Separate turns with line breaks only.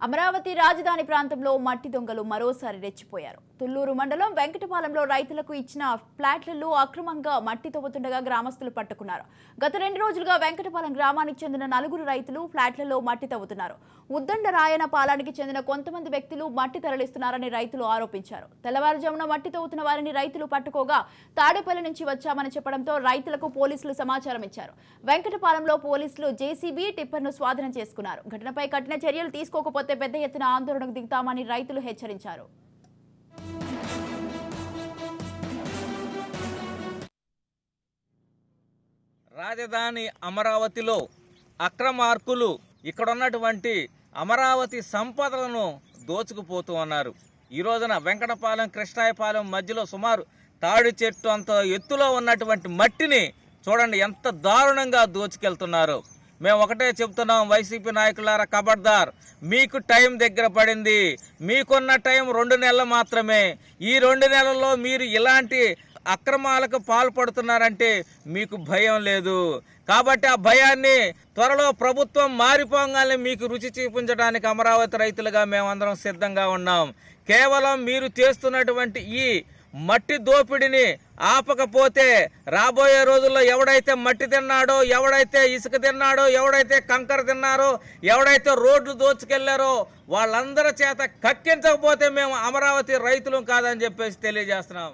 అమరావతి రాజధాని ప్రాంతంలో మట్టి దొంగలు మరోసారి రెచ్చిపోయారు. తుళ్లూరు మండలం వెంకటపాలెంలో రైతులకు ఇచ్చిన ఫ్లాట్లలో అక్రమంగా మట్టి తవ్వుతుండగా గ్రామస్తులు పట్టుకున్నారు. గత 2 రోజులుగా వెంకటపాలెం గ్రామానికి చెందిన 4 రైతులు ఫ్లాట్లలో మట్టి తవ్వుతున్నారు. ఉద్దండ రాయన పాలానికి చెందిన కొంతమంది వ్యక్తులు మట్టి తరలిస్తున్నారని రైతులు ఆరోపించారు. తెల్లవారుజామున మట్టి తవ్వుతున్న వారిని రైతులు పట్టుకోగా తాడేపల్లి నుంచి వచ్చామని చెప్పడంతో రైతులకు పోలీసులు సమాచారం ఇచ్చారు. వెంకటపాలెంలో పోలీసులు జేసీబీ టిప్పర్ను స్వాధీనం చేసుకున్నారు. ఘటనపై కఠిన చర్యలు తీసుకోకపోతే పెద్ద ఎత్తున ఆందోళనకు దిగుతామని రైతులు హెచ్చరించారు.
రాజధాని అమరావతిలో అక్రమార్కులు ఇక్కడ ఉన్నటువంటి అమరావతి సంపదలను దోచుకుపోతూ ఉన్నారు. ఈ రోజున వెంకటపాలెం కృష్ణాయపాలెం మధ్యలో సుమారు తాడి చెట్టు అంత ఎత్తులో ఉన్నటువంటి మట్టిని చూడండి ఎంత దారుణంగా దోచుకెళ్తున్నారు. మేము ఒకటే చెప్తున్నాం, వైసీపీ నాయకులారా ఖబర్దార్, మీకు టైం దగ్గర పడింది. మీకున్న టైం 2 నెలలు మాత్రమే. ఈ 2 నెలల్లో మీరు ఇలాంటి అక్రమాలకు పాల్పడుతున్నారంటే మీకు భయం లేదు. కాబట్టి ఆ భయాన్ని త్వరలో ప్రభుత్వం మారిపోగానే మీకు రుచి చూపించడానికి అమరావతి రైతులుగా మేమందరం సిద్ధంగా ఉన్నాం. కేవలం మీరు చేస్తున్నటువంటి ఈ మట్టి దోపిడిని ఆపకపోతే రాబోయే రోజుల్లో ఎవడైతే మట్టి తిన్నాడో, ఎవడైతే ఇసుక తిన్నాడో, ఎవడైతే కంకర తిన్నారో, ఎవడైతే రోడ్లు దోచుకెళ్లారో వాళ్ళందరి చేత కక్కించకపోతే మేము అమరావతి రైతులం కాదని చెప్పేసి తెలియజేస్తున్నాం.